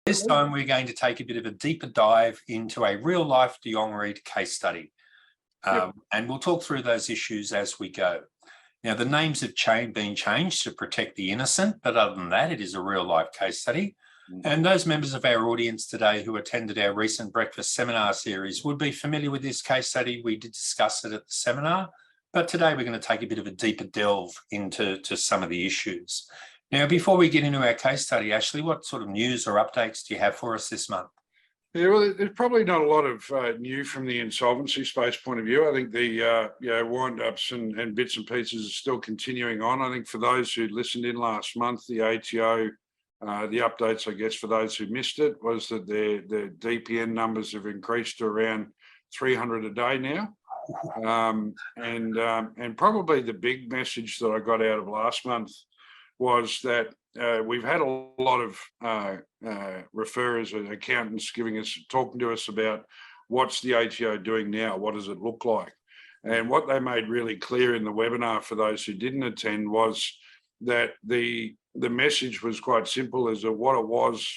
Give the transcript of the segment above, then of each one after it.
This time we're going to take a bit of a deeper dive into a real-life Jonge Read case study. And we'll talk through those issues as we go. Now, the names have been changed to protect the innocent, but other than that, it is a real-life case study. And those members of our audience today who attended our recent breakfast seminar series would be familiar with this case study. We did discuss it at the seminar, but today we're going to take a bit of a deeper delve into some of the issues. Now, before we get into our case study, Ashley, what sort of news or updates do you have for us this month? Yeah, well, there's probably not a lot of new from the insolvency space point of view. I think the wind-ups and bits and pieces are still continuing on. I think for those who listened in last month, the ATO, the updates, I guess, for those who missed it, was that the DPN numbers have increased to around 300 a day now. And probably the big message that I got out of last month was that we've had a lot of referrers and accountants talking to us about what's the ATO doing now, what does it look like? And what they made really clear in the webinar for those who didn't attend was that the message was quite simple, is that what it was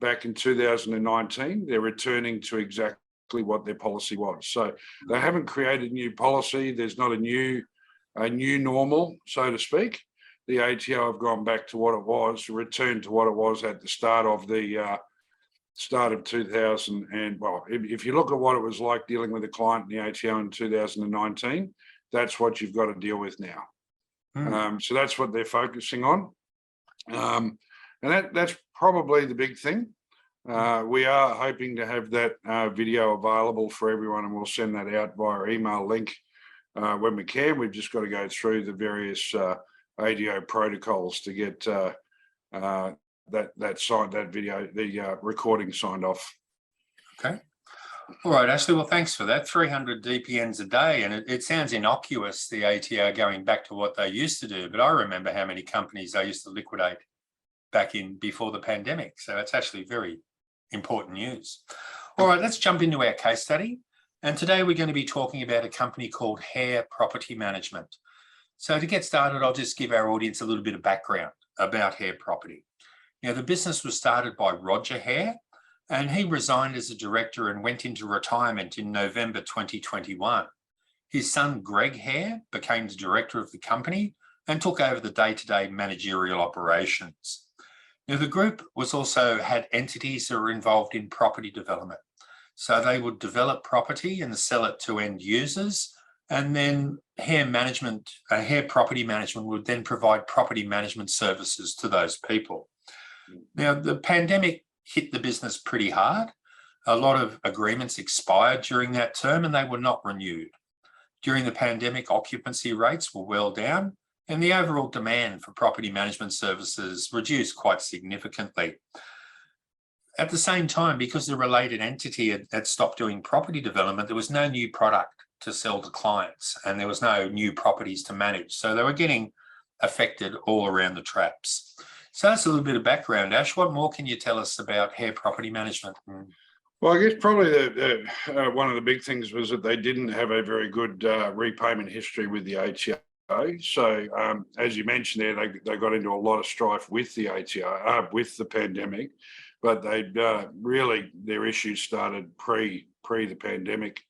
back in 2019, they're returning to exactly what their policy was. So they haven't created new policy. There's not a new normal, so to speak. The ATO have gone back to what it was, returned to what it was at the start of 2000. And well, if you look at what it was like dealing with a client in the ATO in 2019, that's what you've got to deal with now. So that's what they're focusing on. And that's probably the big thing. We are hoping to have that video available for everyone, and we'll send that out via email link when we can. We've just got to go through the various ADO protocols to get that video, the recording signed off. Okay. All right, Ashley, well, thanks for that. 300 DPNs a day, and it sounds innocuous, the ATO going back to what they used to do, but I remember how many companies they used to liquidate back in before the pandemic. So it's actually very important news. All right, let's jump into our case study. And today we're going to be talking about a company called Hare Property Management. So to get started, I'll just give our audience a little bit of background about Hare Property. Now, the business was started by Roger Hare, and he resigned as a director and went into retirement in November 2021. His son, Greg Hare, became the director of the company and took over the day-to-day managerial operations. Now, the group had entities that were involved in property development. So they would develop property and sell it to end users. And then Hare Property Management would then provide property management services to those people. Now, the pandemic hit the business pretty hard. A lot of agreements expired during that term and they were not renewed. During the pandemic, occupancy rates were well down and the overall demand for property management services reduced quite significantly. At the same time, because the related entity had stopped doing property development, there was no new product to sell to clients and there was no new properties to manage. So they were getting affected all around the traps. So that's a little bit of background. Ash, what more can you tell us about Hare Property Management? Well, I guess probably one of the big things was that they didn't have a very good repayment history with the ATO. So as you mentioned there, they got into a lot of strife with the ATO, with the pandemic, but their issues started pre the pandemic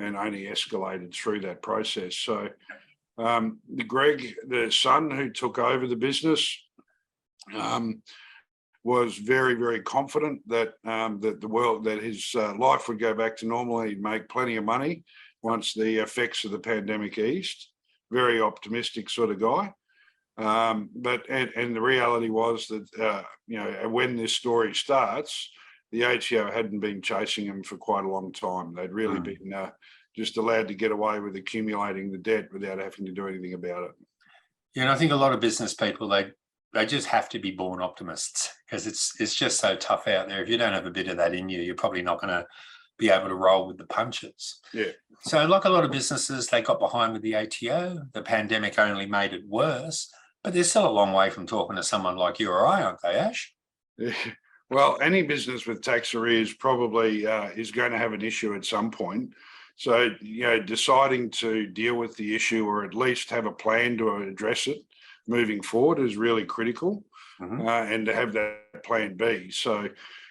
and only escalated through that process. So Greg, the son who took over the business, was very, very confident that his life would go back to normal. He'd make plenty of money once the effects of the pandemic eased. Very optimistic sort of guy. But the reality was that when this story starts, the ATO hadn't been chasing him for quite a long time. They'd really been just allowed to get away with accumulating the debt without having to do anything about it. Yeah, and I think a lot of business people, they just have to be born optimists because it's just so tough out there. If you don't have a bit of that in you, you're probably not going to be able to roll with the punches. Yeah. So like a lot of businesses, they got behind with the ATO. The pandemic only made it worse, but they're still a long way from talking to someone like you or I, aren't they, Ash? Yeah. Well, any business with tax arrears probably is going to have an issue at some point. So, deciding to deal with the issue or at least have a plan to address it moving forward is really critical, and to have that plan B. So,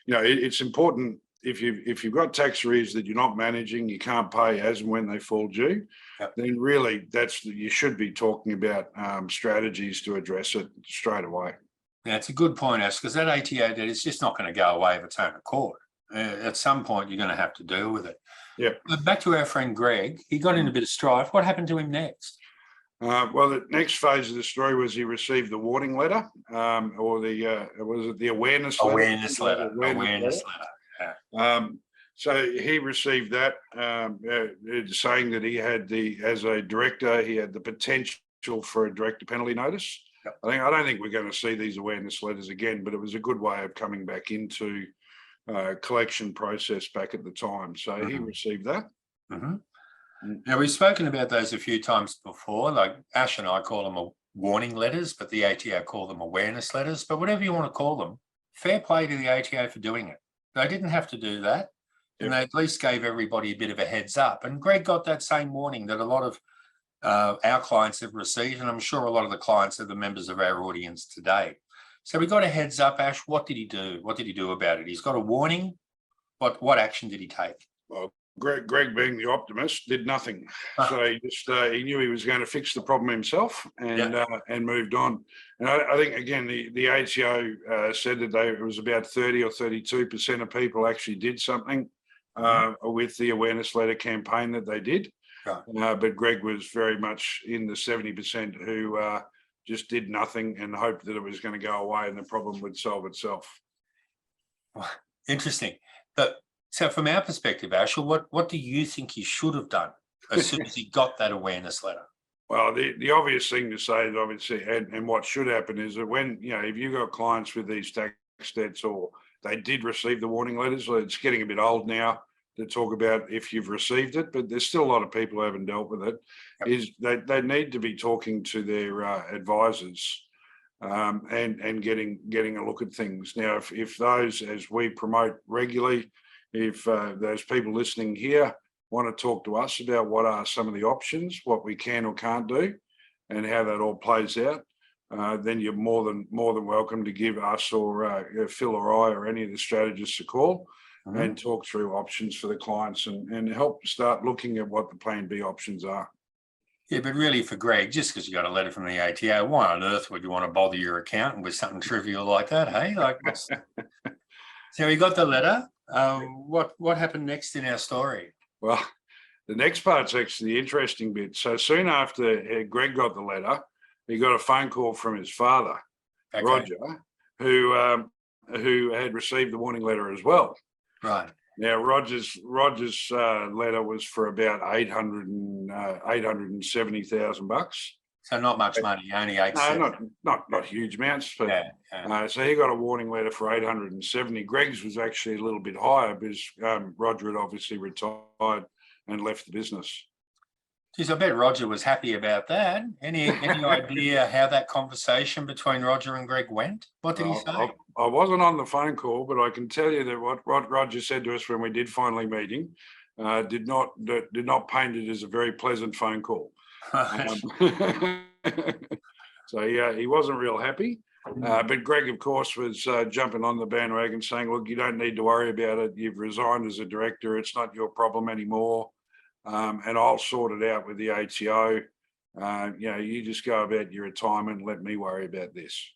it's important if you've got tax arrears that you're not managing, you can't pay as and when they fall due. Yep. Then really you should be talking about strategies to address it straight away. Yeah, it's a good point, Ash, because that ATO debt is just not going to go away of its own accord. At some point, you're going to have to deal with it. Yeah. But back to our friend Greg, he got in a bit of strife. What happened to him next? Well, the next phase of the story was he received the warning letter, or was it the awareness letter? Awareness letter. So he received that, saying that he had as a director, he had the potential for a director penalty notice. Yep. I don't think we're going to see these awareness letters again, but it was a good way of coming back into collection process back at the time. So he received that. Now, we've spoken about those a few times before, like Ash and I call them warning letters, but the ATO call them awareness letters. But whatever you want to call them, fair play to the ATO for doing it. They didn't have to do that. And they at least gave everybody a bit of a heads up. And Greg got that same warning that a lot of our clients have received, and I'm sure a lot of the clients are the members of our audience today. So we got a heads up. Ash, what did he do? What did he do about it? He's got a warning. What action did he take? Well, Greg, being the optimist, did nothing. So he knew he was going to fix the problem himself, and moved on. And I think again the ATO said that it was about 30 or 32% of people actually did something with the awareness letter campaign that they did. But Greg was very much in the 70% who just did nothing and hoped that it was going to go away and the problem would solve itself. Interesting. So from our perspective, Ashel, what do you think he should have done as soon as he got that awareness letter? Well, the obvious thing to say is obviously, and what should happen is that when, if you've got clients with these tax debts or they did receive the warning letters, well, it's getting a bit old now to talk about if you've received it, but there's still a lot of people who haven't dealt with it, is they need to be talking to their advisors and getting a look at things. Now, if those, as we promote regularly, if those people listening here want to talk to us about what are some of the options, what we can or can't do, and how that all plays out, then you're more than welcome to give us or Phil or I or any of the strategists a call and talk through options for the clients and help start looking at what the plan B options are. Yeah, but really for Greg, just because you got a letter from the ATO, why on earth would you want to bother your accountant with something trivial like that? Hey, so he got the letter. What happened next in our story? Well, the next part's actually the interesting bit. So soon after Greg got the letter, he got a phone call from his father, Roger, who had received the warning letter as well. Right. Now, Roger's letter was for about $870,000. So not much money, only 870. No, not huge amounts. But, so he got a warning letter for 870. Greg's was actually a little bit higher because Roger had obviously retired and left the business. Geez, I bet Roger was happy about that. Any idea how that conversation between Roger and Greg went? What did he say? I wasn't on the phone call, but I can tell you that what Roger said to us when we did finally meet him did not paint it as a very pleasant phone call. So yeah, he wasn't real happy. But Greg, of course, was jumping on the bandwagon saying, look, you don't need to worry about it. You've resigned as a director. It's not your problem anymore. And I'll sort it out with the ATO. You just go about your retirement and let me worry about this.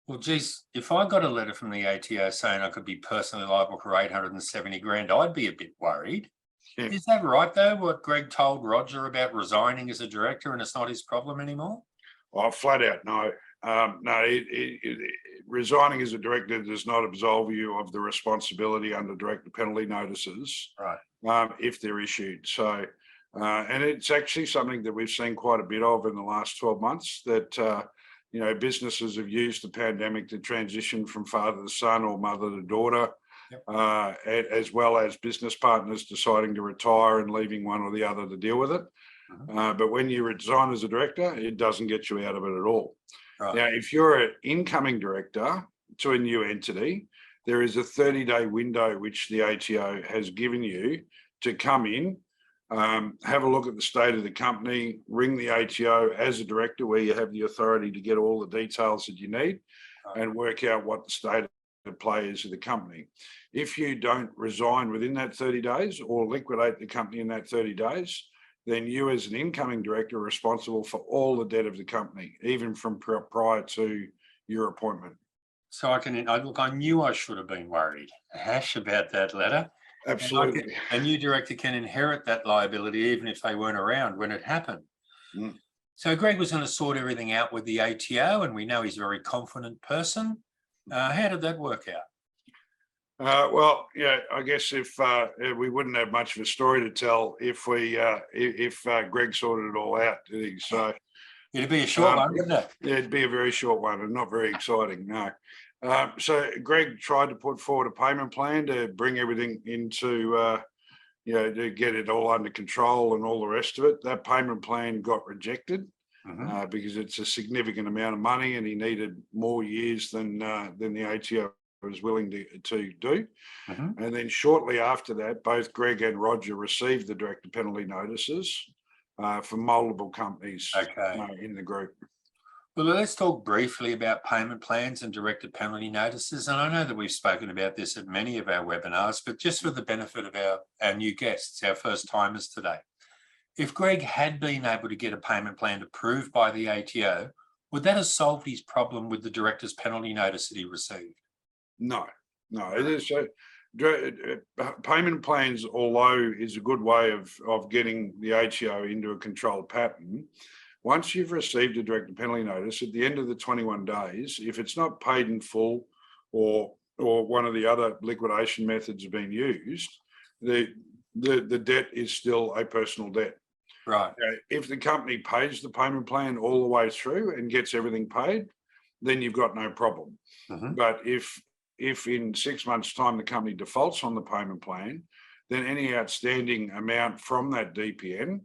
Well, geez, if I got a letter from the ATO saying I could be personally liable for 870 grand, I'd be a bit worried. Yeah. Is that right, though, what Greg told Roger about resigning as a director and it's not his problem anymore? Well, flat out, no. Resigning as a director does not absolve you of the responsibility under director penalty notices, right? If they're issued. So, and it's actually something that we've seen quite a bit of in the last 12 months that, businesses have used the pandemic to transition from father to son or mother to daughter, as well as business partners deciding to retire and leaving one or the other to deal with it. But when you resign as a director, it doesn't get you out of it at all. Right. Now, if you're an incoming director to a new entity, there is a 30-day window which the ATO has given you to come in, have a look at the state of the company, ring the ATO as a director where you have the authority to get all the details that you need and work out what the state players of the company. If you don't resign within that 30 days or liquidate the company in that 30 days, then you as an incoming director are responsible for all the debt of the company, even from prior to your appointment. So I knew I should have been worried, Ash, about that letter. Absolutely. A new director can inherit that liability even if they weren't around when it happened. Mm. So Greg was going to sort everything out with the ATO, and we know he's a very confident person. How did that work out? Well, yeah, I guess if we wouldn't have much of a story to tell if Greg sorted it all out, did he? So it'd be a short one, wouldn't it? Yeah, it'd be a very short one and not very exciting. No. So Greg tried to put forward a payment plan to bring everything into, to get it all under control and all the rest of it. That payment plan got rejected because it's a significant amount of money, and he needed more years than the ATO was willing to do. And then shortly after that, both Greg and Roger received the director penalty notices for multiple companies in the group. Well, let's talk briefly about payment plans and director penalty notices. And I know that we've spoken about this at many of our webinars, but just for the benefit of our new guests, our first timers today, if Greg had been able to get a payment plan approved by the ATO, would that have solved his problem with the director's penalty notice that he received? No. It is payment plans, although is a good way of getting the ATO into a controlled pattern. Once you've received a director penalty notice, at the end of the 21 days, if it's not paid in full or one of the other liquidation methods have been used, the debt is still a personal debt. Right. If the company pays the payment plan all the way through and gets everything paid, then you've got no problem. But if in 6 months' time the company defaults on the payment plan, then any outstanding amount from that DPN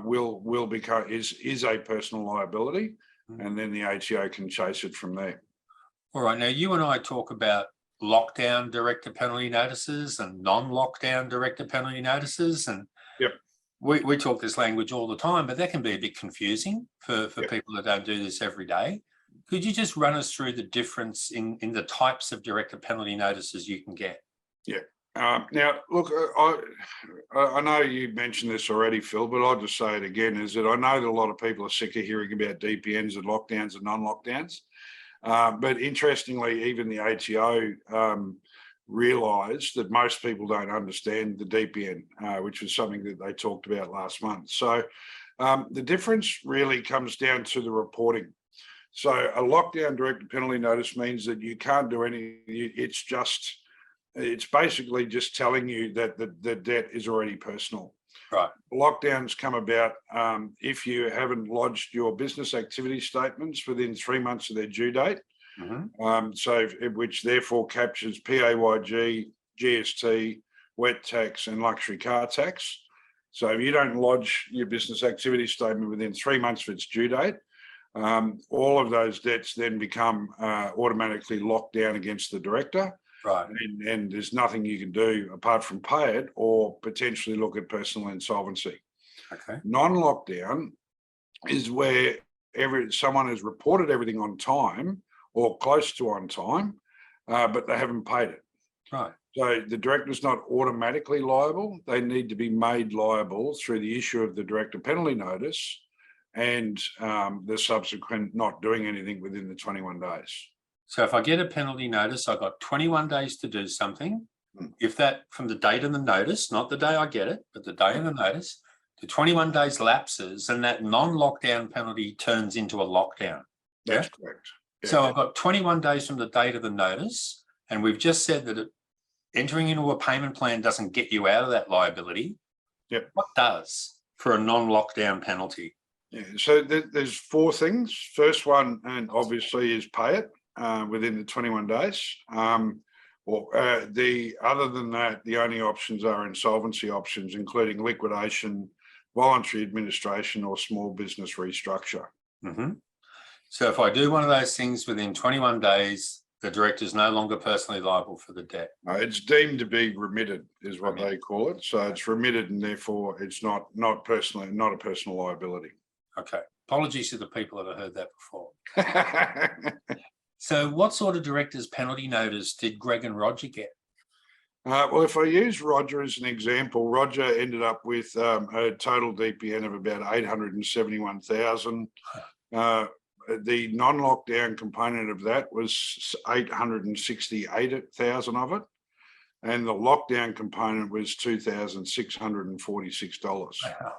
will become is a personal liability, and then the ATO can chase it from there. All right. Now, you and I talk about lockdown director penalty notices and non-lockdown director penalty notices, and we talk this language all the time, but that can be a bit confusing for people that don't do this every day. Could you just run us through the difference in the types of director penalty notices you can get? Yeah. Now, look, I know you mentioned this already, Phil, but I'll just say it again, is that I know that a lot of people are sick of hearing about DPNs and lockdowns and non-lockdowns. But interestingly, even the ATO realised that most people don't understand the DPN, which was something that they talked about last month. So the difference really comes down to the reporting. So a lockdown director penalty notice means that you can't do anything. It's basically just telling you that the debt is already personal. Right. Lockdowns come about if you haven't lodged your business activity statements within 3 months of their due date. Which therefore captures PAYG, GST, wet tax, and luxury car tax. So if you don't lodge your business activity statement within 3 months of its due date, all of those debts then become automatically locked down against the director. Right. And there's nothing you can do apart from pay it or potentially look at personal insolvency. Okay. Non-lockdown is where someone has reported everything on time or close to on time, but they haven't paid it. Right. So the director's not automatically liable. They need to be made liable through the issue of the director penalty notice and the subsequent not doing anything within the 21 days. So if I get a penalty notice, I've got 21 days to do something. If that, from the date of the notice, not the day I get it, but the day of the notice, the 21 days lapses and that non-lockdown penalty turns into a lockdown. That's correct. Yeah. So I've got 21 days from the date of the notice, and we've just said that entering into a payment plan doesn't get you out of that liability. Yep. What does for a non-lockdown penalty? Yeah. So there's 4 things. First one, and obviously, is pay it within the 21 days. Other than that, the only options are insolvency options, including liquidation, voluntary administration, or small business restructure. So if I do one of those things within 21 days, the director is no longer personally liable for the debt. It's deemed to be remitted, is what they call it. So it's remitted, and therefore it's not a personal liability. Okay. Apologies to the people that have heard that before. So what sort of director's penalty notice did Greg and Roger get? Well, if I use Roger as an example, Roger ended up with a total DPN of about 871,000. The non-lockdown component of that was 868,000 of it, and the lockdown component was $2,646. Wow.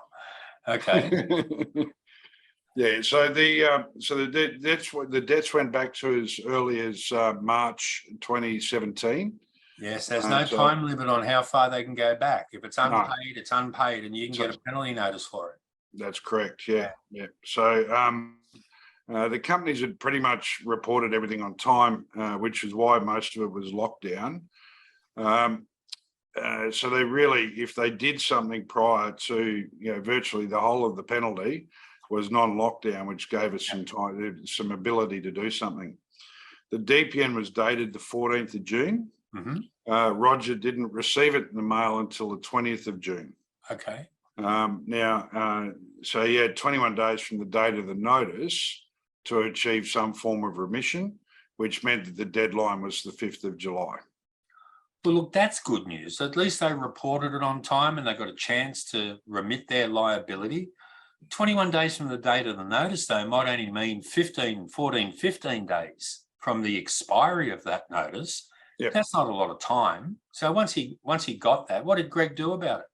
Okay. Yeah, so the debts went back to as early as March 2017. Yes, there's no time limit on how far they can go back. If it's unpaid, No. it's unpaid, and you can get a penalty notice for it. That's correct. Yeah. So the companies had pretty much reported everything on time, which is why most of it was locked down. So they really, if they did something prior to, virtually the whole of the penalty was non-lockdown, which gave us some time, some ability to do something. The DPN was dated the 14th of June. Mm-hmm. Roger didn't receive it in the mail until the 20th of June. Okay. So he had 21 days from the date of the notice to achieve some form of remission, which meant that the deadline was the 5th of July. Well, look, that's good news. At least they reported it on time and they got a chance to remit their liability. 21 days from the date of the notice, though, might only mean 15 days from the expiry of that notice. Yep. That's not a lot of time. So once he got that, what did Greg do about it?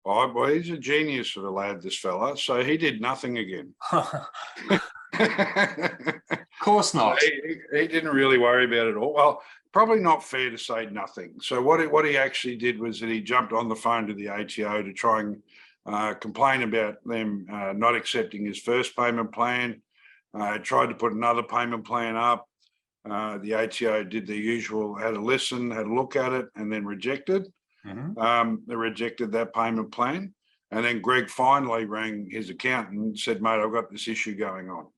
Oh, well, he's a genius of a lad, this fella. So he did nothing again. Of course not. He didn't really worry about it all. Well, probably not fair to say nothing. So what he actually did was that he jumped on the phone to the ATO to try and complain about them not accepting his first payment plan. Tried to put another payment plan up. The ATO did the usual, had a listen, had a look at it, and then rejected. Mm-hmm. They rejected that payment plan. And then Greg finally rang his accountant and said, mate, I've got this issue going on.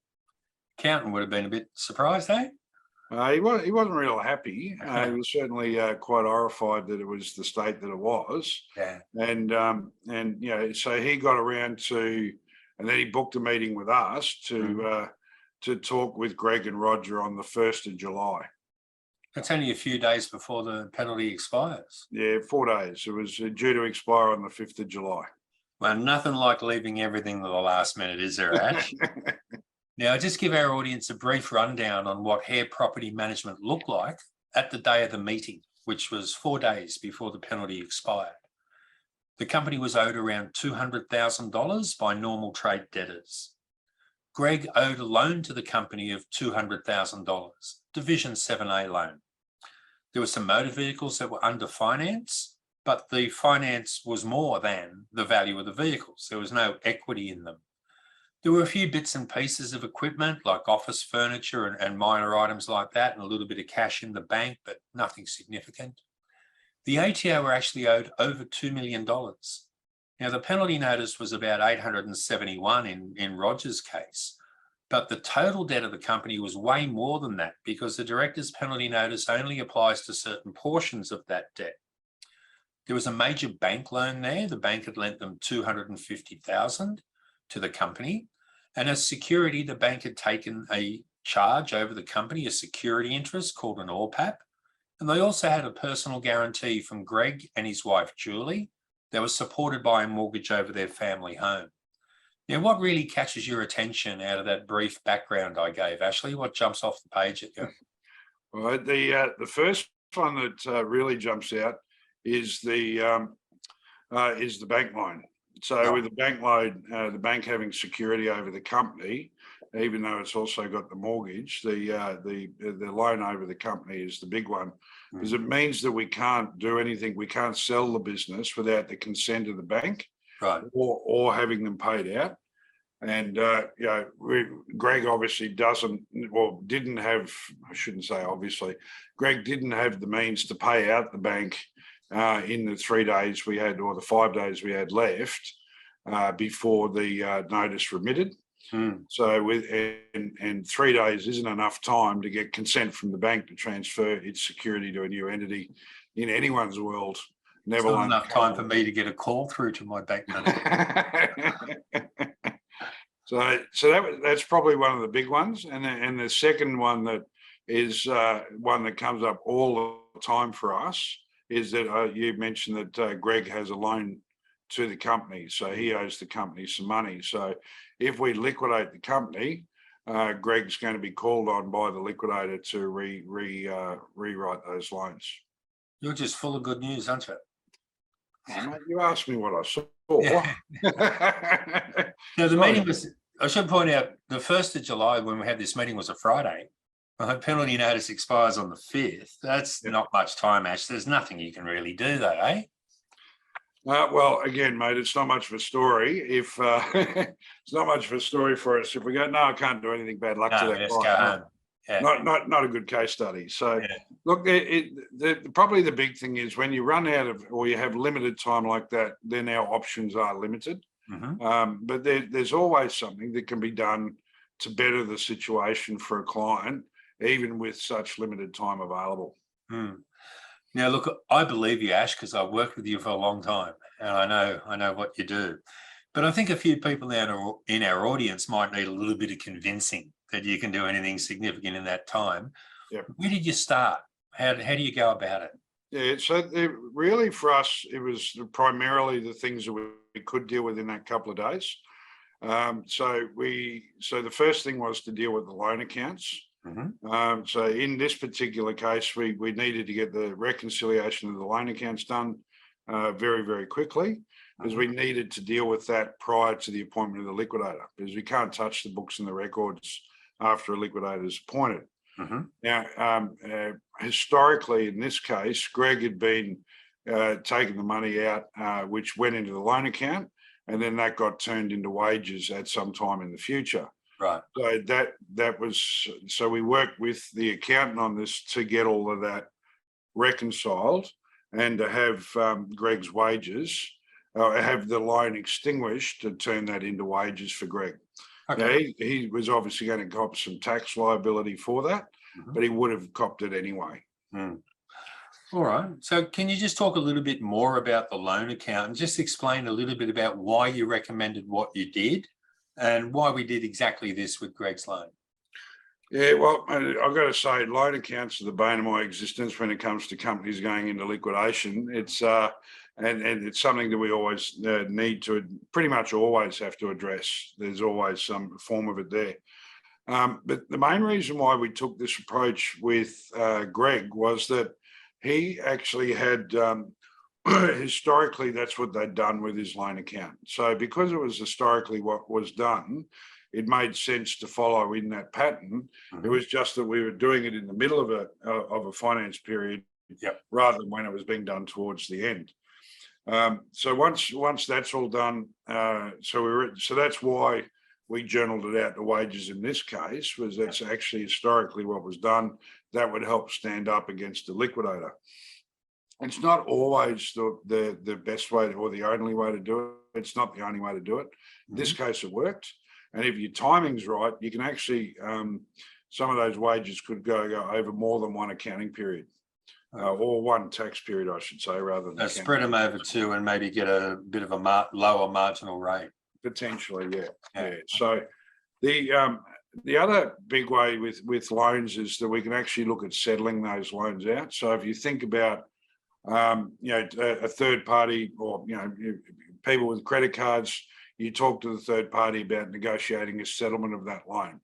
Accountant would have been a bit surprised, eh? He wasn't real happy. He was certainly quite horrified that it was the state that it was. Yeah. And so he got around to, and then he booked a meeting with us to talk with Greg and Roger on the 1st of July. That's only a few days before the penalty expires. Yeah, 4 days. It was due to expire on the 5th of July. Well, nothing like leaving everything to the last minute, is there, Ash? Now, just give our audience a brief rundown on what Hare Property Management looked like at the day of the meeting, which was 4 days before the penalty expired. The company was owed around $200,000 by normal trade debtors. Greg owed a loan to the company of $200,000, Division 7A loan. There were some motor vehicles that were under finance, but the finance was more than the value of the vehicles. There was no equity in them. There were a few bits and pieces of equipment like office furniture and minor items like that, and a little bit of cash in the bank, but nothing significant. The ATO were actually owed over $2 million. Now, the penalty notice was about 871 in Roger's case, but the total debt of the company was way more than that because the director's penalty notice only applies to certain portions of that debt. There was a major bank loan there. The bank had lent them $250,000 to the company, and as security, the bank had taken a charge over the company, a security interest called an ORPAP, and they also had a personal guarantee from Greg and his wife, Julie, that was supported by a mortgage over their family home. Now, what really catches your attention out of that brief background I gave, Ashley? What jumps off the page at you? Well, the first one that really jumps out is the bank loan. So with the bank loan, the bank having security over the company, even though it's also got the mortgage, the loan over the company is the big one, because it means that we can't do anything. We can't sell the business without the consent of the bank, right, or having them paid out. And Greg obviously didn't have. I shouldn't say obviously. Greg didn't have the means to pay out the bank in the 3 days we had, or the 5 days we had left before the notice remitted. So and 3 days isn't enough time to get consent from the bank to transfer its security to a new entity in anyone's world. Never not enough time for me to get a call through to my bank manager. So that's probably one of the big ones, and the second one that is one that comes up all the time for us, is that you mentioned that Greg has a loan to the company, so he owes the company some money. So if we liquidate the company, Greg's going to be called on by the liquidator to rewrite those loans. You're just full of good news, aren't you? Oh, mate, you asked me what I saw. Yeah. Now, the meeting was, I should point out, the 1st of July, when we had this meeting, was a Friday. Penalty notice expires on the 5th. That's not much time, Ash. There's nothing you can really do, though, eh? Well, again, mate, it's not much of a story. If it's not much of a story for us, if we go, no, I can't do anything. Bad luck to that Let's go client. home. Yeah. Not a good case study. So, Yeah. look, probably the big thing is when you run out of, or you have limited time like that, then our options are limited. But there's always something that can be done to better the situation for a client, even with such limited time available. Now, look, I believe you, Ash, because I've worked with you for a long time, and I know what you do. But I think a few people now in our audience might need a little bit of convincing that you can do anything significant in that time. Yep. Where did you start? How do you go about it? Yeah, so really for us, it was primarily the things that we could deal with in that couple of days. So the first thing was to deal with the loan accounts. So in this particular case, we needed to get the reconciliation of the loan accounts done very, very quickly, because we needed to deal with that prior to the appointment of the liquidator, because we can't touch the books and the records after a liquidator is appointed. Now, historically, in this case, Greg had been taking the money out, which went into the loan account, and then that got turned into wages at some time in the future. Right. So that was, so we worked with the accountant on this to get all of that reconciled and to have Greg's wages, have the loan extinguished to turn that into wages for Greg. Okay. Now, he was obviously going to cop some tax liability for that, but he would have copped it anyway. All right. So can you just talk a little bit more about the loan account and just explain a little bit about why you recommended what you did and why we did exactly this with Greg's loan? Yeah, well, I've got to say, loan accounts are the bane of my existence when it comes to companies going into liquidation. It's and it's something that we always need to, pretty much always have to address. There's always some form of it there. But the main reason why we took this approach with Greg was that he actually had, historically, that's what they'd done with his loan account. So because it was historically what was done, it made sense to follow in that pattern. It was just that we were doing it in the middle of a finance period, rather than when it was being done towards the end. So once that's all done, so that's why we journaled it out to wages in this case, was that's actually historically what was done. That would help stand up against the liquidator. It's not always the best way or the only way to do it. It's not the only way to do it. In this case, it worked. And if your timing's right, you can actually, some of those wages could go over more than one accounting period, or one tax period, I should say, rather than spread them over two and maybe get a bit of a lower marginal rate. Potentially, yeah. So the other big way with loans is that we can actually look at settling those loans out. So if you think about, a third party, or people with credit cards, you talk to the third party about negotiating a settlement of that loan.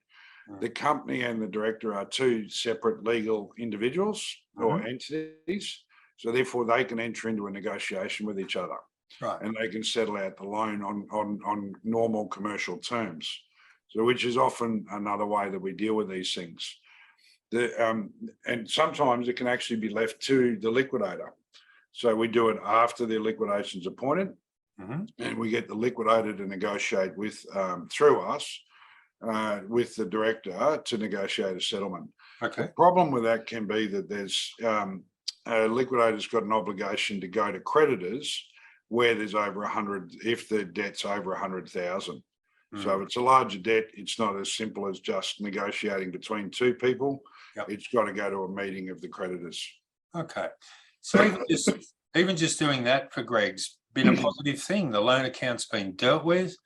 The company and the director are two separate legal individuals or entities, so therefore they can enter into a negotiation with each other, and they can settle out the loan on normal commercial terms. So, which is often another way that we deal with these things. And sometimes it can actually be left to the liquidator. So we do it after the liquidation's appointed, and we get the liquidator to negotiate with through us with the director to negotiate a settlement. The problem with that can be that there's a liquidator's got an obligation to go to creditors where there's over 100, if the debt's over 100,000. So if it's a larger debt, it's not as simple as just negotiating between two people. It's got to go to a meeting of the creditors. Okay. So even just doing that for Greg's been a positive thing. The loan account's been dealt with,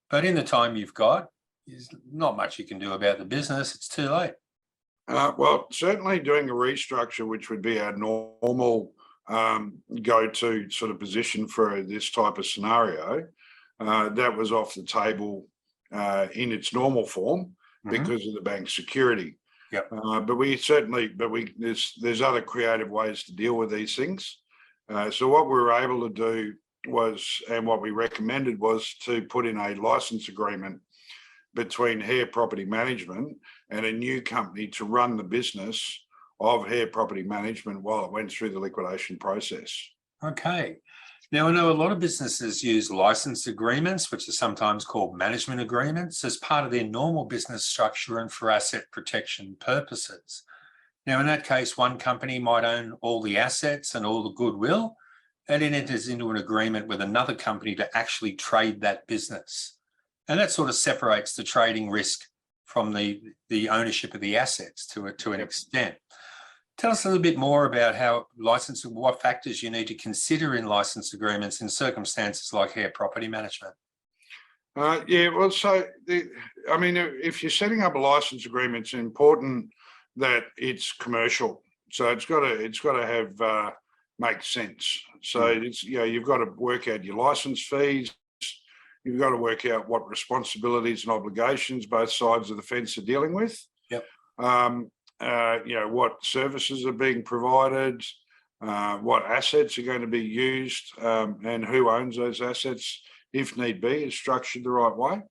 but in the time you've got, there's not much you can do about the business. It's too late. Well, certainly doing a restructure, which would be our normal go-to sort of position for this type of scenario, that was off the table in its normal form because of the bank security. Yep. There's other creative ways to deal with these things. So what we were able to do was, and what we recommended was to put in a license agreement between Hare Property Management and a new company to run the business of Hare Property Management while it went through the liquidation process. Okay. Now, I know a lot of businesses use license agreements, which are sometimes called management agreements, as part of their normal business structure and for asset protection purposes. Now, in that case, one company might own all the assets and all the goodwill, and it enters into an agreement with another company to actually trade that business. And that sort of separates the trading risk from the ownership of the assets to an extent. Tell us a little bit more about how what factors you need to consider in license agreements in circumstances like Hare Property Management. If you're setting up a license agreement, it's important that it's commercial. So it's got to have make sense. So you've got to work out your license fees. You've got to work out what responsibilities and obligations both sides of the fence are dealing with. Yep. What services are being provided, what assets are going to be used, and who owns those assets, if need be, is structured the right way.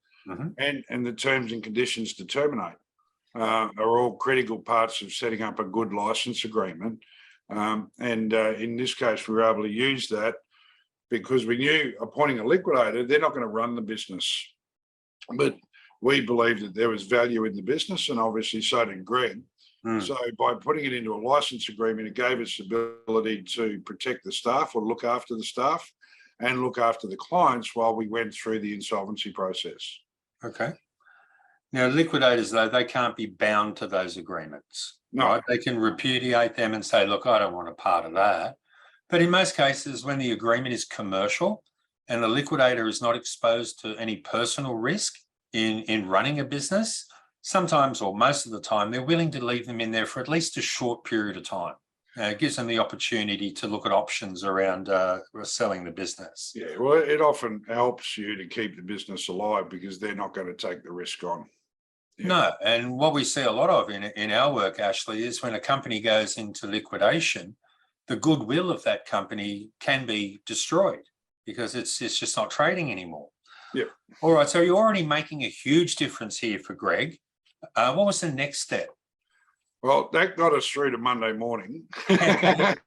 And the terms and conditions to terminate are all critical parts of setting up a good license agreement. In this case, we were able to use that because we knew appointing a liquidator, they're not going to run the business. But we believed that there was value in the business, and obviously so did Greg. So by putting it into a license agreement, it gave us the ability to protect the staff or look after the staff and look after the clients while we went through the insolvency process. Okay. Now, liquidators, though, they can't be bound to those agreements. No. Right? They can repudiate them and say, look, I don't want a part of that. But in most cases, when the agreement is commercial and the liquidator is not exposed to any personal risk in running a business, sometimes or most of the time, they're willing to leave them in there for at least a short period of time. It gives them the opportunity to look at options around selling the business. Yeah, well, it often helps you to keep the business alive because they're not going to take the risk on. Yeah. No, and what we see a lot of in our work, Ashley, is when a company goes into liquidation, the goodwill of that company can be destroyed because it's just not trading anymore. Yeah. All right, so you're already making a huge difference here for Greg. What was the next step? Well, that got us through to Monday morning. A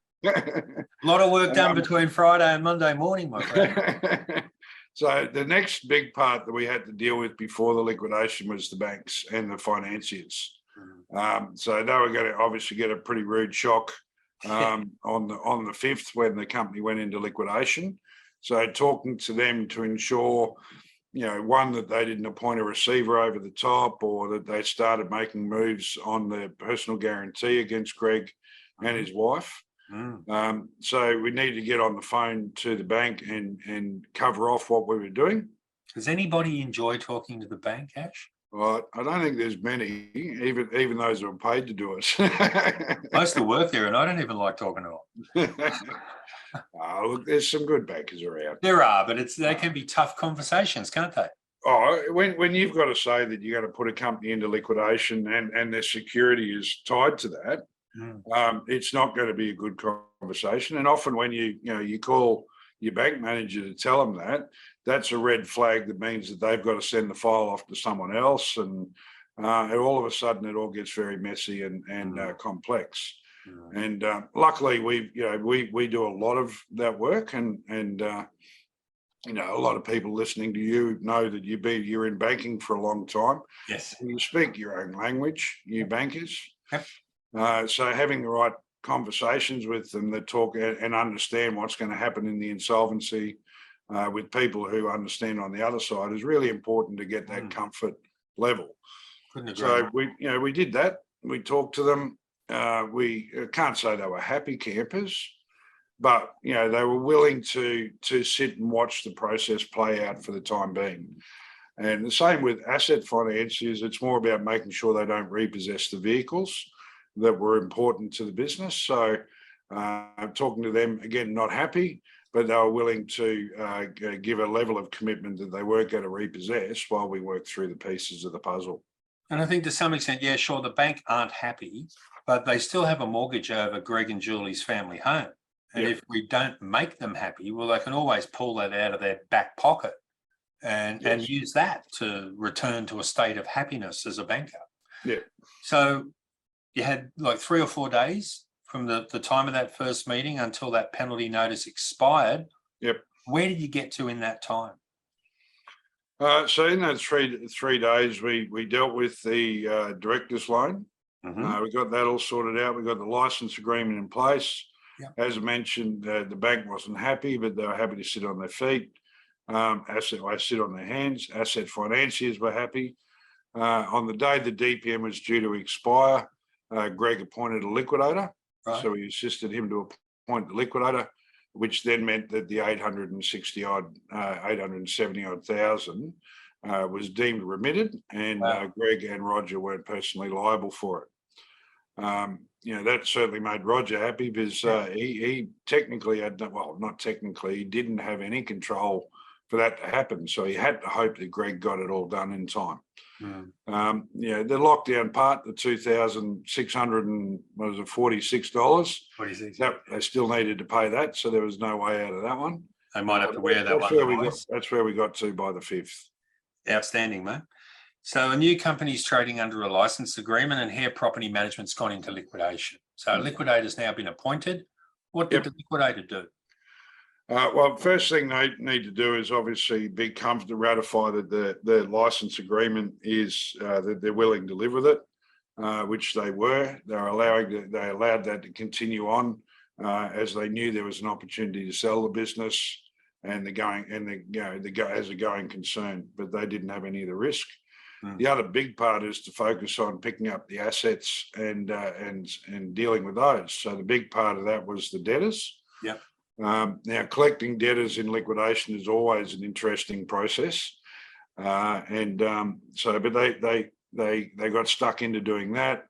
lot of work done between Friday and Monday morning, my friend. So the next big part that we had to deal with before the liquidation was the banks and the financiers. So they were going to obviously get a pretty rude shock on the 5th when the company went into liquidation. So talking to them to ensure, one, that they didn't appoint a receiver over the top, or that they started making moves on the personal guarantee against Greg and his wife. So we needed to get on the phone to the bank and cover off what we were doing. Does anybody enjoy talking to the bank, Ash? Well, I don't think there's many, even those who are paid to do it. I used to work there, and I don't even like talking to them. Look, there's some good bankers around. There are, but they can be tough conversations, can't they? Oh, when you've got to say that you're going to put a company into liquidation and their security is tied to that, it's not going to be a good conversation. And often when you call your bank manager to tell them that, that's a red flag that means that they've got to send the file off to someone else, and all of a sudden it all gets very messy and complex. And luckily we do a lot of that work, and a lot of people listening to you know that you're in banking for a long time. Yes. And you speak your own language, you bankers. Yep. So having the right conversations with them that talk and understand what's going to happen in the insolvency with people who understand on the other side is really important to get that comfort level. So we did that. We talked to them. We can't say they were happy campers, but they were willing to sit and watch the process play out for the time being. And the same with asset financiers. It's more about making sure they don't repossess the vehicles. that were important to the business. So talking to them, again, not happy, but they were willing to give a level of commitment that they weren't going to repossess while we worked through the pieces of the puzzle. And I think to some extent, yeah, sure, the bank aren't happy, but they still have a mortgage over Greg and Julie's family home. And Yep. if we don't make them happy, well, they can always pull that out of their back pocket and Yes. use that to return to a state of happiness as a banker. Yeah. So you had like 3 or 4 days from the time of that first meeting until that penalty notice expired. Yep. Where did you get to in that time? So in those three days, we dealt with the director's loan. Mhm. We got that all sorted out. We got the license agreement in place. Yep. As I mentioned, the bank wasn't happy, but they were happy to sit on their feet. I sit on their hands. Asset financiers were happy. On the day the DPN was due to expire, Greg appointed a liquidator. Right. So we assisted him to appoint the liquidator, which then meant that the 870 odd thousand was deemed remitted, and Wow. Greg and Roger weren't personally liable for it. That certainly made Roger happy because he technically had, well, not technically, he didn't have any control for that to happen. So he had to hope that Greg got it all done in time. Mm. The lockdown part, the $2,646, What do you think? that they still needed to pay that, so there was no way out of that one. They might have to wear that That's one. where we got. otherwise. That's where we got to by the 5th. Outstanding, mate. So a new company's trading under a license agreement and Hare Property Management's gone into liquidation. So a liquidator's now been appointed. What did the liquidator do? Well, first thing they need to do is obviously be comfortable to ratify that the license agreement is that they're willing to live with it, which they were. They allowed that to continue on as they knew there was an opportunity to sell the business and as a going concern, but they didn't have any of the risk. The other big part is to focus on picking up the assets and dealing with those. So the big part of that was the debtors. Yep. Now, collecting debtors in liquidation is always an interesting process, but they got stuck into doing that.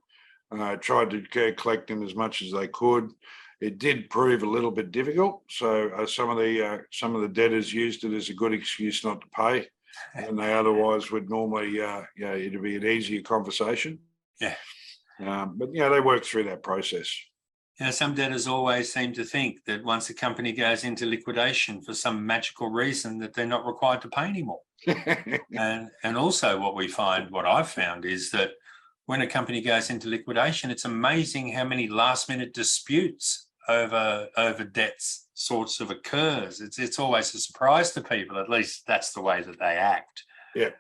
Tried to collect them as much as they could. It did prove a little bit difficult. So some of the debtors used it as a good excuse not to pay, and they otherwise would normally, it'd be an easier conversation. Yeah. But they worked through that process. Some debtors always seem to think that once a company goes into liquidation for some magical reason that they're not required to pay anymore. And also what I've found is that when a company goes into liquidation, it's amazing how many last minute disputes over debts sorts of occurs. It's always a surprise to people, at least that's the way that they act. Yeah.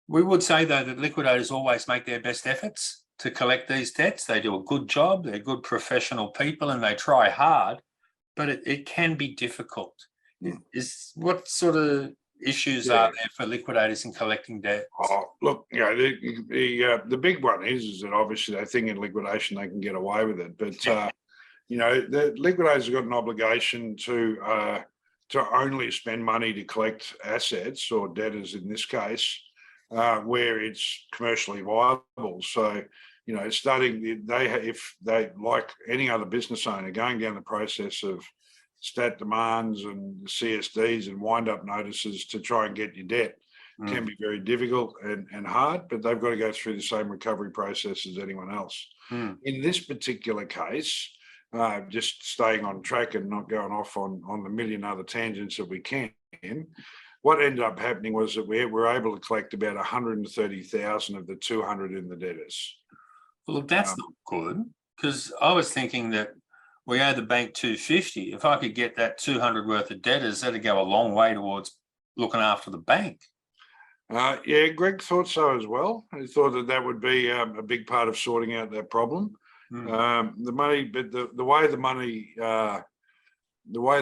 We would say though that liquidators always make their best efforts to collect these debts. They do a good job, they're good professional people and they try hard, but it can be difficult. What sort of issues are there for liquidators in collecting debts? Oh, look, the big one is that obviously they think in liquidation they can get away with it, but the liquidators have got an obligation to only spend money to collect assets or debtors in this case where it's commercially viable. So if they, like any other business owner, going down the process of stat demands and CSDs and wind-up notices to try and get your debt can be very difficult and hard, but they've got to go through the same recovery process as anyone else. In this particular case, just staying on track and not going off on the million other tangents that we can, what ended up happening was that we were able to collect about 130,000 of the 200 in the debtors. Well, that's not good, because I was thinking that we owe the bank 250. If I could get that 200 worth of debtors, that'd go a long way towards looking after the bank. Greg thought so as well. He thought that would be a big part of sorting out that problem. The money, but the way the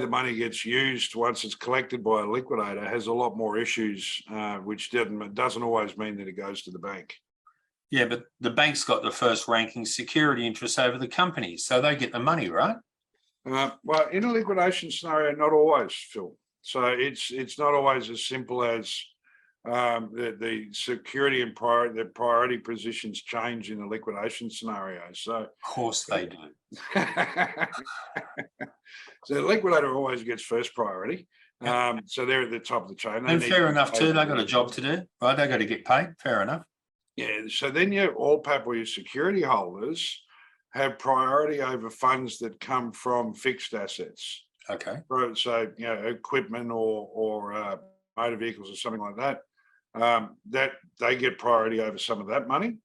money gets used once it's collected by a liquidator has a lot more issues, which doesn't always mean that it goes to the bank. Yeah, but the bank's got the first ranking security interest over the company, so they get the money, right? Well, in a liquidation scenario, not always, Phil. So it's not always as simple as the security and the priority positions change in the liquidation scenario. So, Of course they do. so the liquidator always gets first priority. So they're at the top of the chain. And fair enough too. They've got a job to do, right? They've got to get paid. Fair enough. Yeah. So then your all-PAP or your security holders have priority over funds that come from fixed assets. Okay. So equipment or motor vehicles or something like that. That they get priority over some of that money.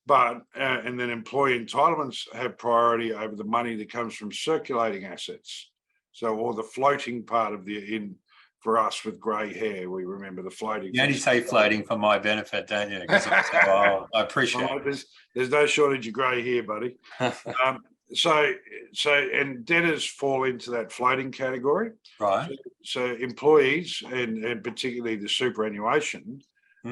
But and then employee entitlements have priority over the money that comes from circulating assets. So, or the floating part of for us with grey hair, we remember the floating. You only say floating for my benefit, don't you? Because I appreciate it. There's no shortage of grey hair, buddy. So and debtors fall into that floating category. Right. So employees and particularly the superannuation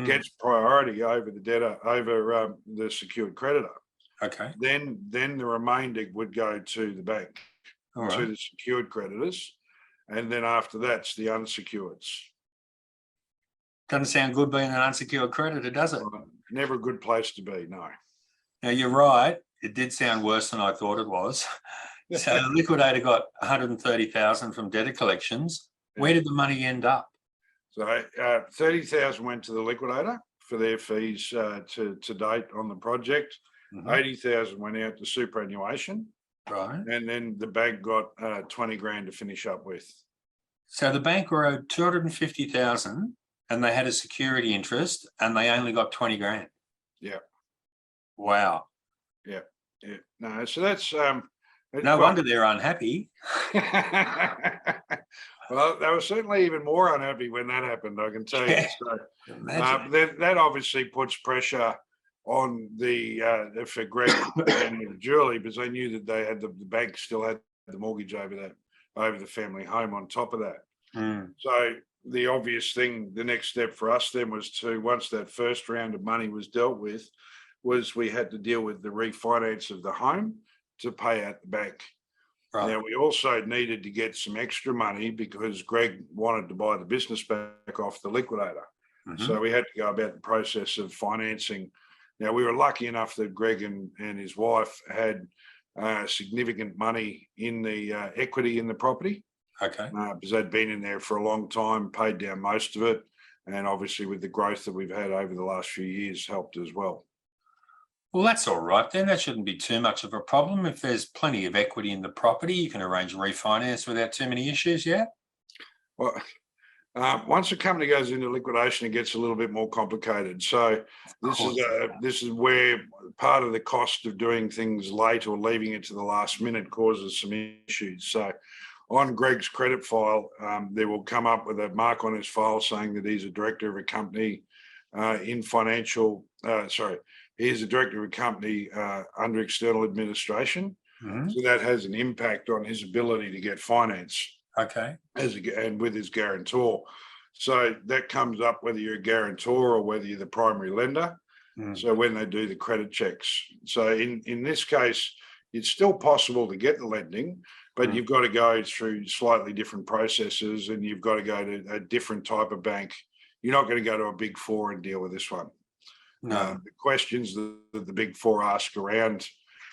gets priority over the debtor, over the secured creditor. Okay. Then the remainder would go to the bank, to the secured creditors, and then after that's the unsecureds. Doesn't sound good being an unsecured creditor, does it? Never a good place to be, no. Now you're right. It did sound worse than I thought it was. So the liquidator got 130,000 from debtor collections. Where did the money end up? So 30,000 went to the liquidator for their fees to date on the project. 80,000 went out to superannuation. Right. And then the bank got 20 grand to finish up with. So the bank were owed 250,000 and they had a security interest and they only got 20 grand. Yeah. Wow. Yeah. Yeah. No, so that's no wonder they're unhappy. Well, they were certainly even more unhappy when that happened, I can tell you. So, that obviously puts pressure on for Greg and Julie, because they knew that they had the bank still had the mortgage over the family home on top of that. So the obvious thing, the next step for us then was once that first round of money was dealt with, we had to deal with the refinance of the home to pay out the bank. Right. Now, we also needed to get some extra money because Greg wanted to buy the business back off the liquidator. So we had to go about the process of financing. Now, we were lucky enough that Greg and his wife had significant money in the equity in the property. Okay. Because they'd been in there for a long time, paid down most of it. And obviously with the growth that we've had over the last few years helped as well. Well, that's all right then. That shouldn't be too much of a problem. If there's plenty of equity in the property, you can arrange refinance without too many issues, yeah? Well, once a company goes into liquidation, it gets a little bit more complicated. So this is where part of the cost of doing things late or leaving it to the last minute causes some issues. So on Greg's credit file, there will come up with a mark on his file saying that he's a director of a company he's a director of a company under external administration. So that has an impact on his ability to get finance. Okay. And with his guarantor. So that comes up whether you're a guarantor or whether you're the primary lender. So when they do the credit checks. So in this case, it's still possible to get the lending, but you've got to go through slightly different processes and you've got to go to a different type of bank. You're not going to go to a big four and deal with this one. No. The questions that the big four ask around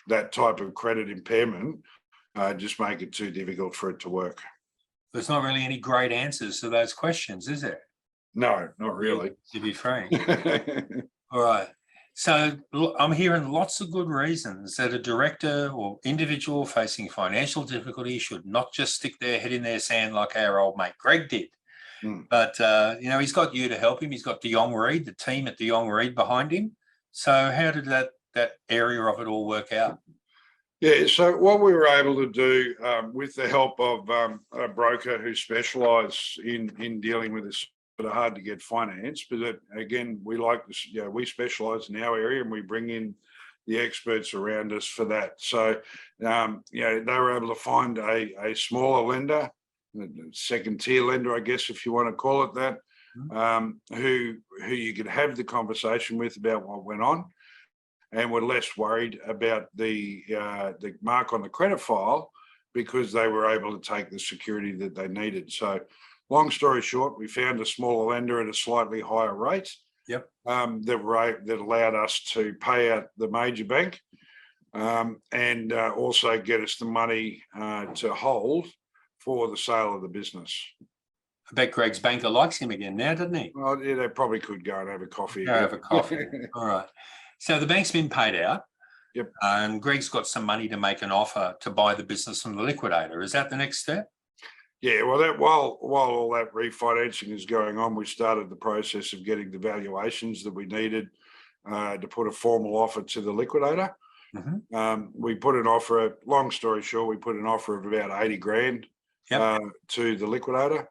that type of credit impairment just make it too difficult for it to work. There's not really any great answers to those questions, is there? No, not really. To be frank. All right. So I'm hearing lots of good reasons that a director or individual facing financial difficulty should not just stick their head in their sand like our old mate Greg did. But, he's got you to help him. He's got Jonge Read, the team at Jonge Read behind him. So how did that area of it all work out? Yeah, so what we were able to do with the help of a broker who specialised in dealing with this sort of hard to get finance, but again, we like this, we specialise in our area and we bring in the experts around us for that. So, they were able to find a smaller lender, second tier lender, I guess, if you want to call it that, who you could have the conversation with about what went on. And were less worried about the mark on the credit file because they were able to take the security that they needed. So long story short, we found a smaller lender at a slightly higher rate. Yep. That allowed us to pay out the major bank, and also get us the money to hold for the sale of the business. I bet Greg's banker likes him again now, doesn't he? Well, yeah, they probably could go and have a coffee. Go have a coffee. All right. So the bank's been paid out. Yep. And Greg's got some money to make an offer to buy the business from the liquidator. Is that the next step? Yeah, well, that while all that refinancing is going on, we started the process of getting the valuations that we needed to put a formal offer to the liquidator. Mm-hmm. We put an offer. Long story short, we put an offer of about 80 grand to the liquidator.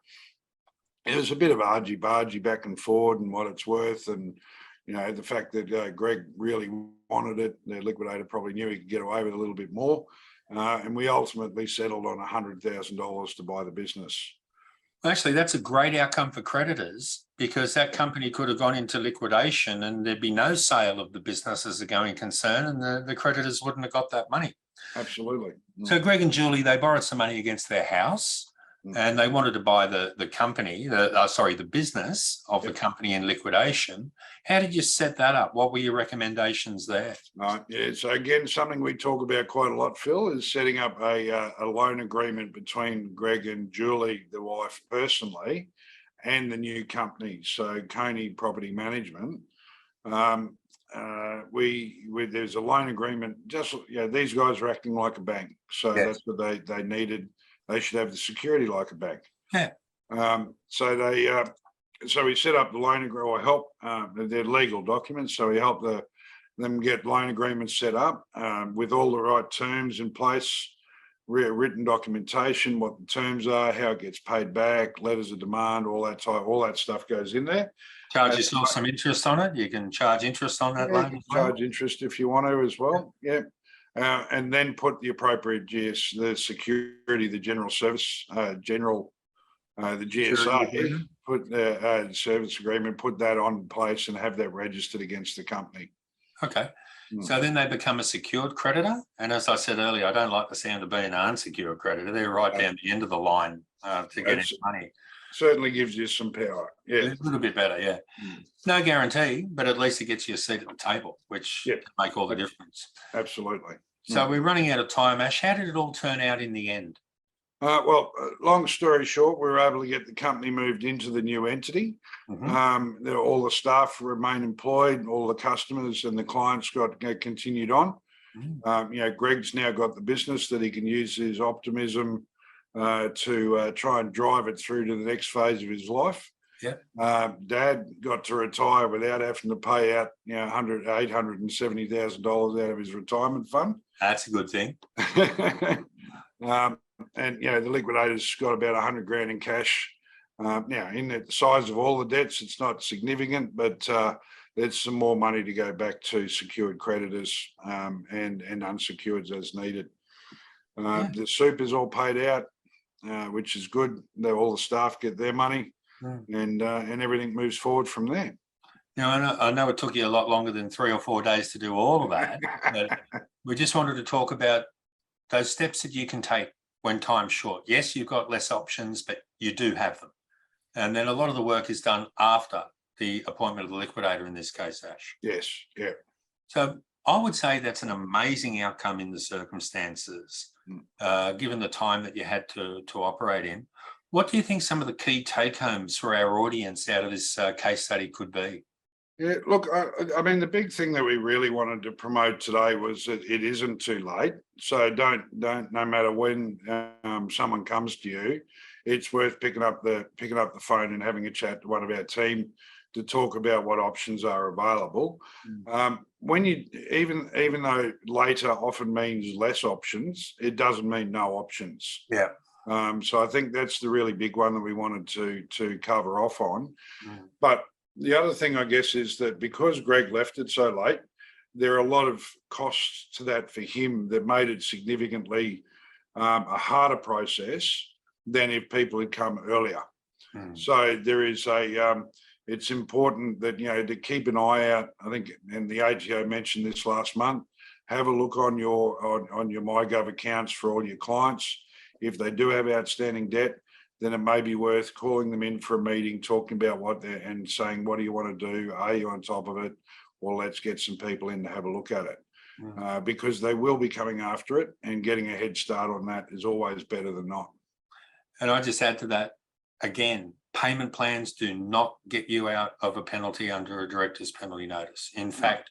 It was a bit of argy-bargy back and forward and what it's worth, and the fact that Greg really wanted it. The liquidator probably knew he could get away with a little bit more. And we ultimately settled on $100,000 to buy the business. Actually, that's a great outcome for creditors, because that company could have gone into liquidation and there'd be no sale of the business as a going concern, and the creditors wouldn't have got that money. Absolutely. So Greg and Julie, they borrowed some money against their house, and they wanted to buy the company, the business of the company in liquidation. How did you set that up? What were your recommendations there? Yeah, so again, something we talk about quite a lot, Phil, is setting up a loan agreement between Greg and Julie, the wife, personally, and the new company, so Coney Property Management. There's a loan agreement. Just these guys are acting like a bank, so that's what they needed. They should have the security like a bank. Yeah. So we set up the loan agreement, or help their legal documents. So we help them get loan agreements set up with all the right terms in place, written documentation, what the terms are, how it gets paid back, letters of demand, all that stuff goes in there. Charge yourself some interest on it. You can charge interest on that loan. Charge interest if you want to as well. Yeah. And then put the appropriate the security, the general service, the GSA, put the service agreement, put that on place and have that registered against the company. Okay. So then they become a secured creditor. And as I said earlier, I don't like the sound of being an unsecured creditor. They're right down the end of the line to get any money. Certainly gives you some power. Yeah. A little bit better, yeah. No guarantee, but at least it gets you a seat at the table, which can make all the difference. Absolutely. So we're running out of time, Ash. How did it all turn out in the end? Long story short, we were able to get the company moved into the new entity. All the staff remain employed, all the customers and the clients continued on. Greg's now got the business that he can use his optimism to try and drive it through to the next phase of his life. Dad got to retire without having to pay out $870,000 out of his retirement fund. That's a good thing. And the liquidator's got about 100 grand in cash. Now, in the size of all the debts, it's not significant, but there's some more money to go back to secured creditors and unsecured as needed. The soup is all paid out, which is good. All the staff get their money, and everything moves forward from there. Now, I know it took you a lot longer than 3 or 4 days to do all of that, but we just wanted to talk about those steps that you can take when time's short. Yes, you've got less options, but you do have them. And then a lot of the work is done after the appointment of the liquidator in this case, Ash. Yes, yeah. So I would say that's an amazing outcome in the circumstances, given the time that you had to operate in. What do you think some of the key take-homes for our audience out of this case study could be? Yeah, look, I mean, the big thing that we really wanted to promote today was that it isn't too late. So don't, no matter when someone comes to you, it's worth picking up the phone and having a chat to one of our team to talk about what options are available. When you even though later often means less options, it doesn't mean no options. Yeah. So I think that's the really big one that we wanted to cover off on. But the other thing, I guess, is that because Greg left it so late, there are a lot of costs to that for him that made it significantly a harder process than if people had come earlier. So there is it's important that, to keep an eye out. I think, and the ATO mentioned this last month, have a look on your MyGov accounts for all your clients. If they do have outstanding debt, then it may be worth calling them in for a meeting, talking about what they're and saying, what do you want to do? Are you on top of it? Well, let's get some people in to have a look at it. Because they will be coming after it, and getting a head start on that is always better than not. And I just add to that, again, payment plans do not get you out of a penalty under a director's penalty notice. In fact,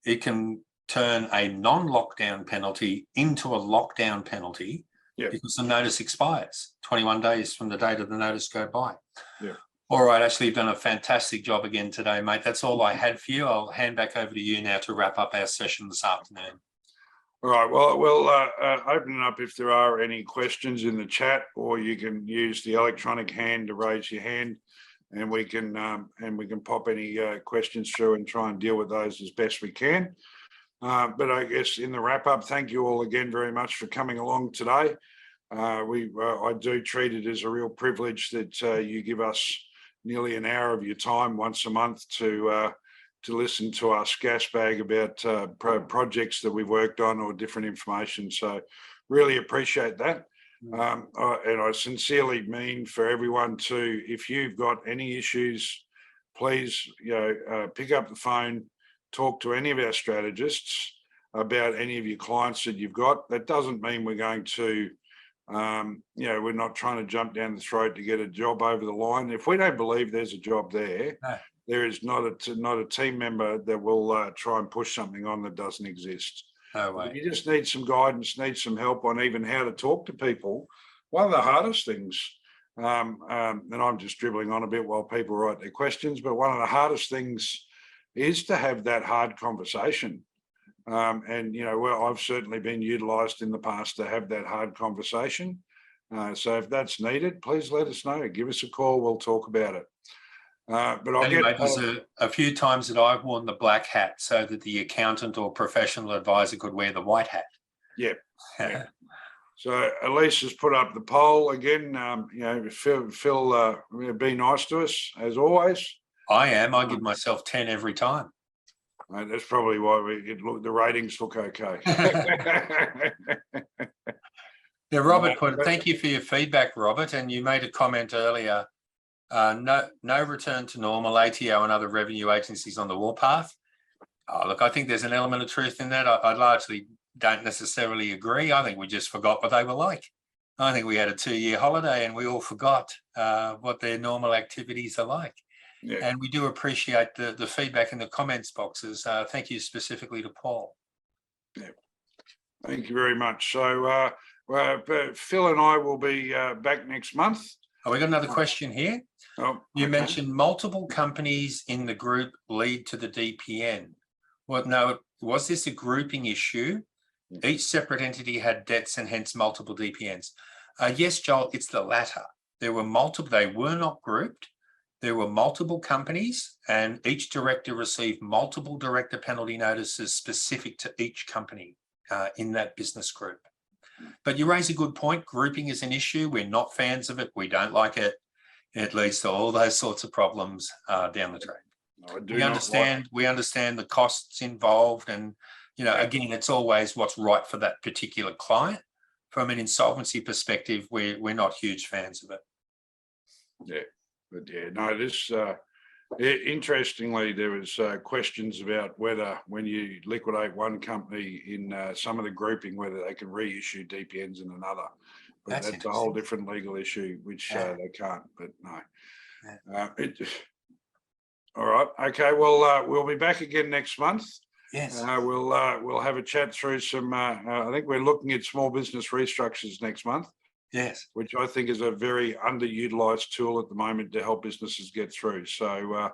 it can turn a non-lockdown penalty into a lockdown penalty because the notice expires 21 days from the date of the notice go by. All right, Ashley, you've done a fantastic job again today, mate. That's all I had for you. I'll hand back over to you now to wrap up our session this afternoon. All right, well, we'll open it up if there are any questions in the chat, or you can use the electronic hand to raise your hand, and we can pop any questions through and try and deal with those as best we can. But I guess in the wrap up, thank you all again very much for coming along today. I do treat it as a real privilege that you give us nearly an hour of your time once a month to listen to us gas bag about projects that we've worked on or different information. So really appreciate that. And I sincerely mean for everyone to, if you've got any issues, please, pick up the phone, talk to any of our strategists about any of your clients that you've got. That doesn't mean we're going to, we're not trying to jump down the throat to get a job over the line. If we don't believe there's a job there, there is not a team member that will try and push something on that doesn't exist. No way. If you just need some guidance, need some help on even how to talk to people. One of the hardest things, and I'm just dribbling on a bit while people write their questions, but one of the hardest things is to have that hard conversation. Well, I've certainly been utilised in the past to have that hard conversation. So if that's needed, please let us know. Give us a call. We'll talk about it. But there's a few times that I've worn the black hat so that the accountant or professional advisor could wear the white hat. Yeah. So Elise has put up the poll again. Phil, be nice to us as always. I am. I give myself 10 every time. That's probably why the ratings look okay. Yeah, Robert thank you for your feedback, Robert. And you made a comment earlier. No return to normal, ATO and other revenue agencies on the warpath. Look, I think there's an element of truth in that. I largely don't necessarily agree. I think we just forgot what they were like. I think we had a 2-year holiday and we all forgot what their normal activities are like. Yeah. And we do appreciate the feedback in the comments boxes. Thank you specifically to Paul. Yeah. Thank you very much. So Phil and I will be back next month. Oh, we got another question here. You mentioned multiple companies in the group lead to the DPN. Was this a grouping issue? Each separate entity had debts and hence multiple DPNs. Yes, Joel, it's the latter. There were multiple, they were not grouped. There were multiple companies and each director received multiple director penalty notices specific to each company in that business group. But you raise a good point. Grouping is an issue. We're not fans of it. We don't like it. It leads to all those sorts of problems down the track. We understand the costs involved, and again, it's always what's right for that particular client. From an insolvency perspective, we're not huge fans of it. Yeah, but this. Interestingly, there was questions about whether when you liquidate one company in some of the grouping, whether they can reissue DPNs in another. But that's a whole different legal issue, which they can't, but no. Yeah. All right. Okay. Well, we'll be back again next month. Yes. We'll have a chat through some, I think we're looking at small business restructures next month. Yes. Which I think is a very underutilized tool at the moment to help businesses get through. So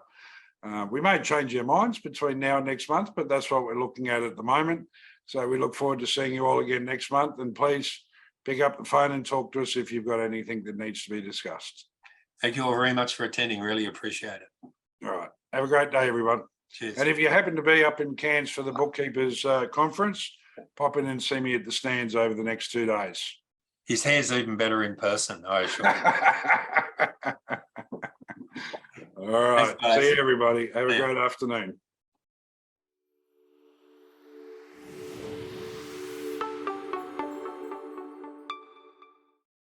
we may change our minds between now and next month, but that's what we're looking at the moment. So we look forward to seeing you all again next month. And please pick up the phone and talk to us if you've got anything that needs to be discussed. Thank you all very much for attending. Really appreciate it. All right. Have a great day, everyone. Cheers. And if you happen to be up in Cairns for the Bookkeepers Conference, pop in and see me at the stands over the next 2 days. His hair's even better in person, I assure you. All right. See you, everybody. Have a great afternoon.